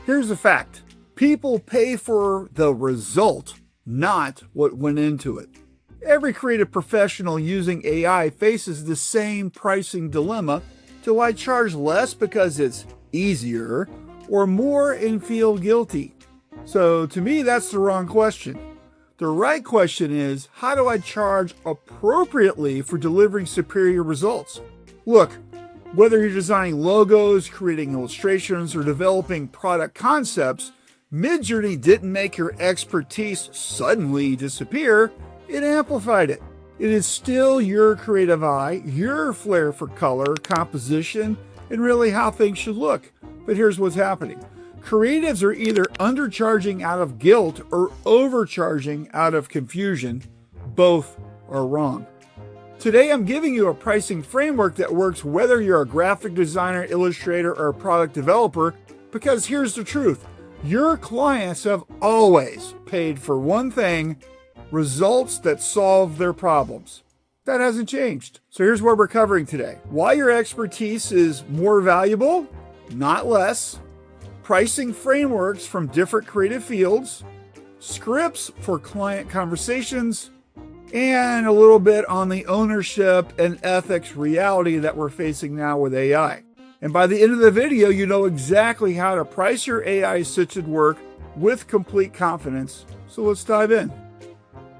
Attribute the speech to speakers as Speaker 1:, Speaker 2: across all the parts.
Speaker 1: Here's the fact. People pay for the result, not what went into it. Every creative professional using AI faces the same pricing dilemma. Do I charge less because it's easier, or more and feel guilty? So to me, that's the wrong question. The right question is, how do I charge appropriately for delivering superior results? Look, whether you're designing logos, creating illustrations, or developing product concepts, Midjourney didn't make your expertise suddenly disappear, it amplified it. It is still your creative eye, your flair for color, composition, and really how things should look. But here's what's happening. Creatives are either undercharging out of guilt or overcharging out of confusion. Both are wrong. Today, I'm giving you a pricing framework that works whether you're a graphic designer, illustrator, or a product developer, because here's the truth. Your clients have always paid for one thing: results that solve their problems. That hasn't changed. So here's what we're covering today. Why your expertise is more valuable, not less. Pricing frameworks from different creative fields. Scripts for client conversations. And a little bit on the ownership and ethics reality that we're facing now with AI. And by the end of the video, you know exactly how to price your AI-assisted work with complete confidence. So let's dive in.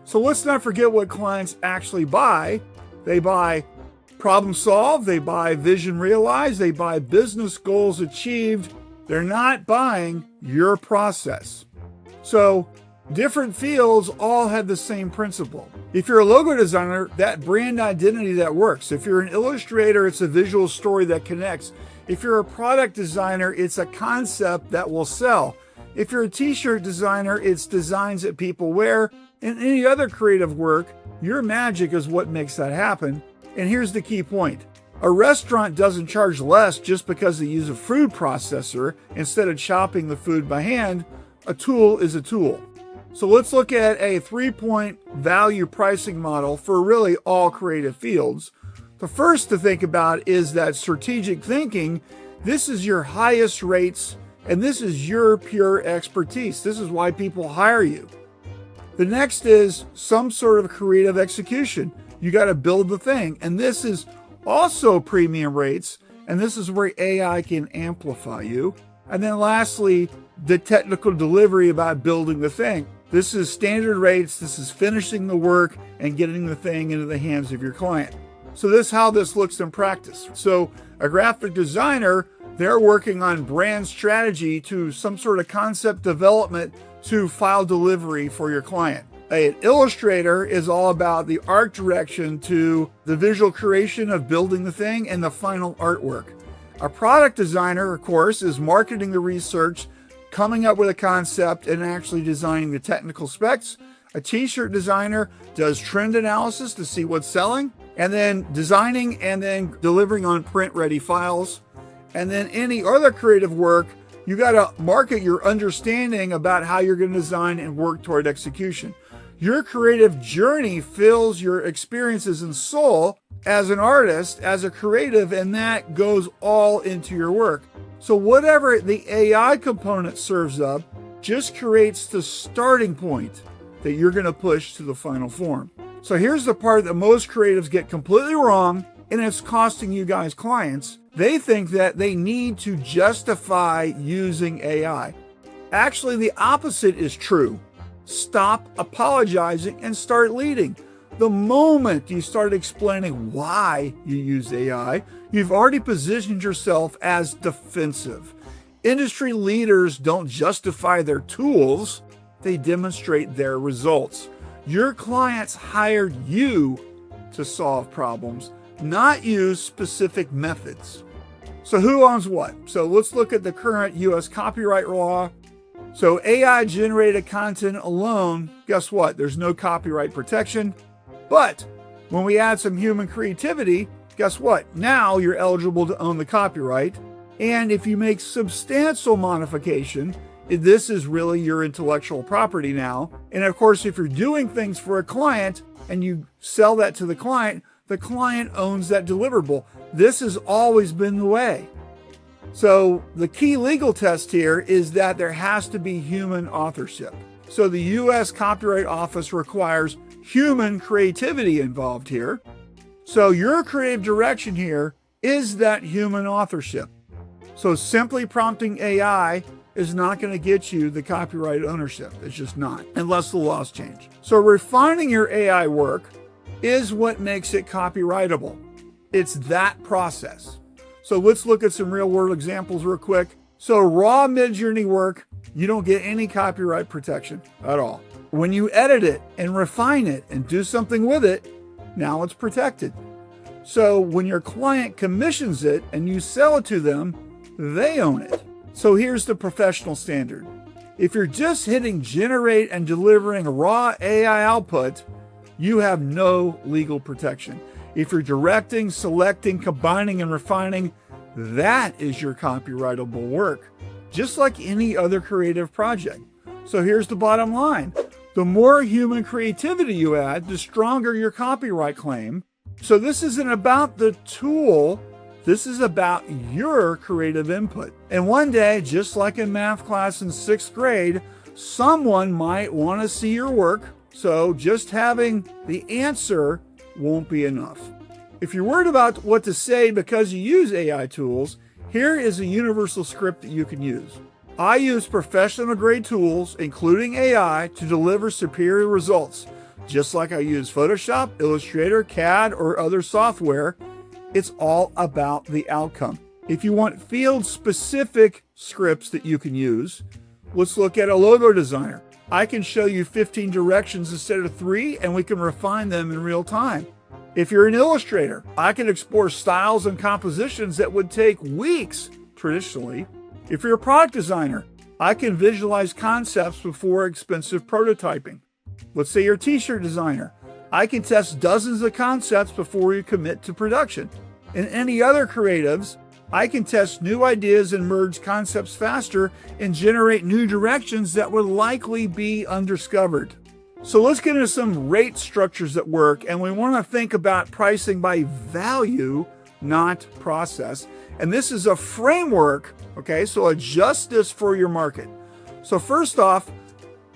Speaker 1: So let's not forget what clients actually buy. They buy problem solved, they buy vision realized, they buy business goals achieved. They're not buying your process. So different fields all have the same principle. If you're a logo designer, that brand identity that works. If you're an illustrator, it's a visual story that connects. If you're a product designer, it's a concept that will sell. If you're a t-shirt designer, it's designs that people wear. And any other creative work, your magic is what makes that happen. And here's the key point. A restaurant doesn't charge less just because they use a food processor instead of chopping the food by hand. A tool is a tool. So let's look at a 3-point value pricing model for really all creative fields. The first to think about is that strategic thinking. This is your highest rates, and this is your pure expertise. This is why people hire you. The next is some sort of creative execution. You got to build the thing. And this is also premium rates, and this is where AI can amplify you. And then lastly, the technical delivery about building the thing. This is standard rates, this is finishing the work and getting the thing into the hands of your client. So this is how this looks in practice. So a graphic designer, they're working on brand strategy to some sort of concept development to file delivery for your client. An illustrator is all about the art direction to the visual creation of building the thing and the final artwork. A product designer, of course, is marketing the research, coming up with a concept, and actually designing the technical specs. A t-shirt designer does trend analysis to see what's selling, and then designing and then delivering on print-ready files. And then any other creative work, you got to market your understanding about how you're going to design and work toward execution. Your creative journey fills your experiences and soul as an artist, as a creative, and that goes all into your work. So whatever the AI component serves up just creates the starting point that you're going to push to the final form. So here's the part that most creatives get completely wrong, and it's costing you guys clients. They think that they need to justify using AI. Actually, the opposite is true. Stop apologizing and start leading. The moment you start explaining why you use AI, you've already positioned yourself as defensive. Industry leaders don't justify their tools, they demonstrate their results. Your clients hired you to solve problems, not use specific methods. So who owns what? So let's look at the current US copyright law. So AI generated content alone, guess what? There's no copyright protection. But when we add some human creativity, guess what? Now you're eligible to own the copyright. And if you make substantial modification, this is really your intellectual property now. And of course, if you're doing things for a client and you sell that to the client owns that deliverable. This has always been the way. So the key legal test here is that there has to be human authorship. So the U.S. Copyright Office requires human creativity involved here. So your creative direction here is that human authorship. So simply prompting AI is not going to get you the copyright ownership. It's just not, unless the laws change. So refining your AI work is what makes it copyrightable. It's that process. So let's look at some real world examples real quick. So raw Midjourney work, you don't get any copyright protection at all. When you edit it and refine it and do something with it, now it's protected. So when your client commissions it and you sell it to them, they own it. So here's the professional standard. If you're just hitting generate and delivering raw AI output, you have no legal protection. If you're directing, selecting, combining, and refining, that is your copyrightable work, just like any other creative project. So here's the bottom line. The more human creativity you add, the stronger your copyright claim. So this isn't about the tool. This is about your creative input. And one day, just like in math class in 6th grade, someone might want to see your work. So just having the answer won't be enough. If you're worried about what to say because you use AI tools, here is a universal script that you can use. I use professional grade tools, including AI, to deliver superior results. Just like I use Photoshop, Illustrator, CAD, or other software, it's all about the outcome. If you want field-specific scripts that you can use, let's look at a logo designer. I can show you 15 directions instead of 3, and we can refine them in real time. If you're an illustrator, I can explore styles and compositions that would take weeks traditionally. If you're a product designer, I can visualize concepts before expensive prototyping. Let's say you're a t-shirt designer. I can test dozens of concepts before you commit to production. In any other creatives, I can test new ideas and merge concepts faster and generate new directions that would likely be undiscovered. So let's get into some rate structures at work, and we want to think about pricing by value, not process. And this is a framework, okay? So adjust this for your market. So first off,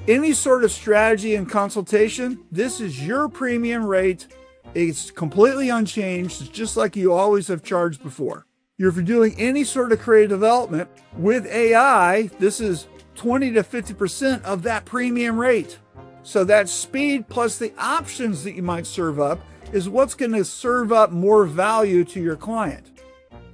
Speaker 1: any sort of strategy and consultation, this is your premium rate. It's completely unchanged. It's just like you always have charged before. If you're doing any sort of creative development with AI, this is 20 to 50% of that premium rate. So that speed plus the options that you might serve up is what's going to serve up more value to your client.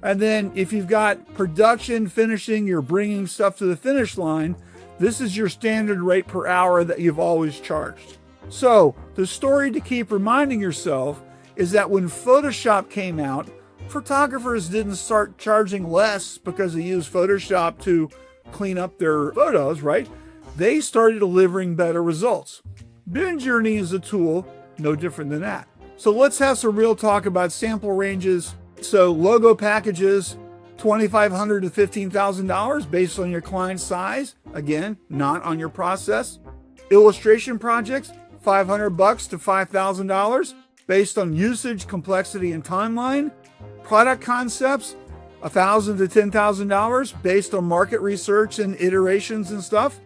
Speaker 1: And then if you've got production, finishing, you're bringing stuff to the finish line, this is your standard rate per hour that you've always charged. So the story to keep reminding yourself is that when Photoshop came out, photographers didn't start charging less because they used Photoshop to clean up their photos, right? They started delivering better results. Midjourney is a tool no different than that. So let's have some real talk about sample ranges. So logo packages, $2,500 to $15,000 based on your client size. Again, not on your process. Illustration projects, $500 to $5,000 based on usage, complexity, and timeline. Product concepts, $1,000 to $10,000 based on market research and iterations and stuff.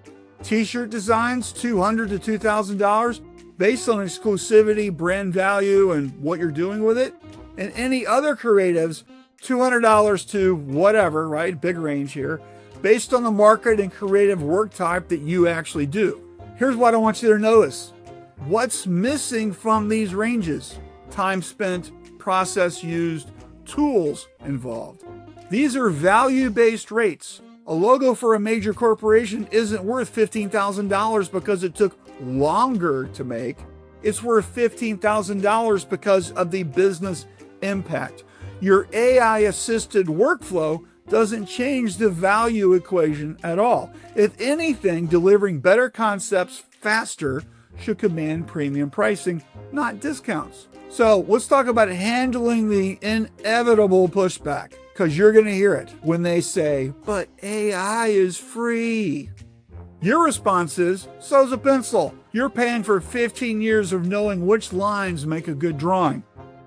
Speaker 1: T-shirt designs, $200 to $2,000 based on exclusivity, brand value, and what you're doing with it. And any other creatives, $200 to whatever, right? Big range here, based on the market and creative work type that you actually do. Here's what I want you to notice. What's missing from these ranges? Time spent, process used, tools involved. These are value-based rates. A logo for a major corporation isn't worth $15,000 because it took longer to make. It's worth $15,000 because of the business impact. Your AI-assisted workflow doesn't change the value equation at all. If anything, delivering better concepts faster should command premium pricing, not discounts. So let's talk about handling the inevitable pushback, because you're going to hear it when they say, but AI is free. Your response is, so's a pencil. You're paying for 15 years of knowing which lines make a good drawing.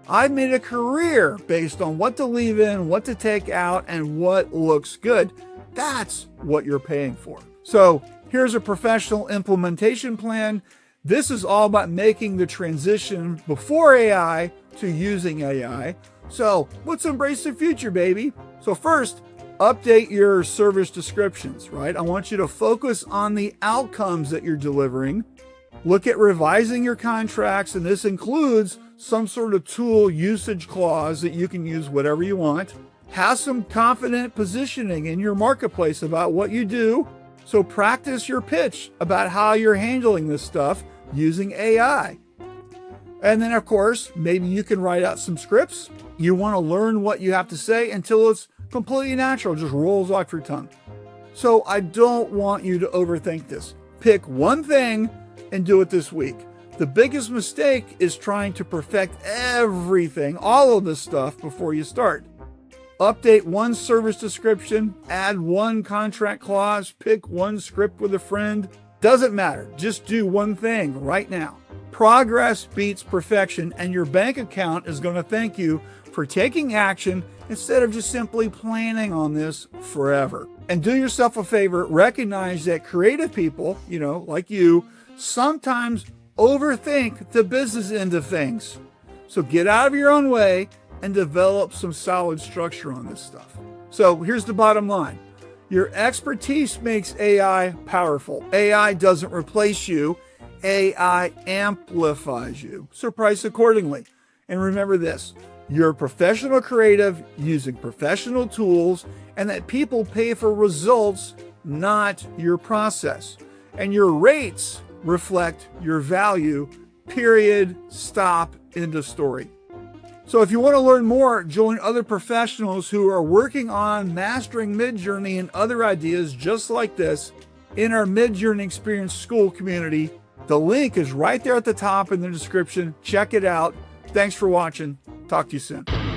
Speaker 1: I've made a career based on what to leave in, what to take out, and what looks good. That's what you're paying for. So here's a professional implementation plan. This is all about making the transition before AI to using AI. So let's embrace the future, baby. So first, update your service descriptions, right? I want you to focus on the outcomes that you're delivering. Look at revising your contracts, and this includes some sort of tool usage clause that you can use whatever you want. Have some confident positioning in your marketplace about what you do. So practice your pitch about how you're handling this stuff using AI. And then, of course, maybe you can write out some scripts. You want to learn what you have to say until it's completely natural, just rolls off your tongue. So I don't want you to overthink this. Pick one thing and do it this week. The biggest mistake is trying to perfect everything, all of this stuff, before you start. Update one service description, add one contract clause, pick one script with a friend. Doesn't matter. Just do one thing right now. Progress beats perfection, and your bank account is going to thank you for taking action instead of just simply planning on this forever. And do yourself a favor, recognize that creative people, like you, sometimes overthink the business end of things. So get out of your own way and develop some solid structure on this stuff. So here's the bottom line. Your expertise makes AI powerful. AI doesn't replace you. AI amplifies you. So price accordingly. And remember this, you're a professional creative using professional tools, and that people pay for results, not your process. And your rates reflect your value, period, stop, end of story. So if you want to learn more, join other professionals who are working on mastering Midjourney and other ideas just like this in our Midjourney Experience School community. The link is right there at the top in the description. Check it out. Thanks for watching. Talk to you soon.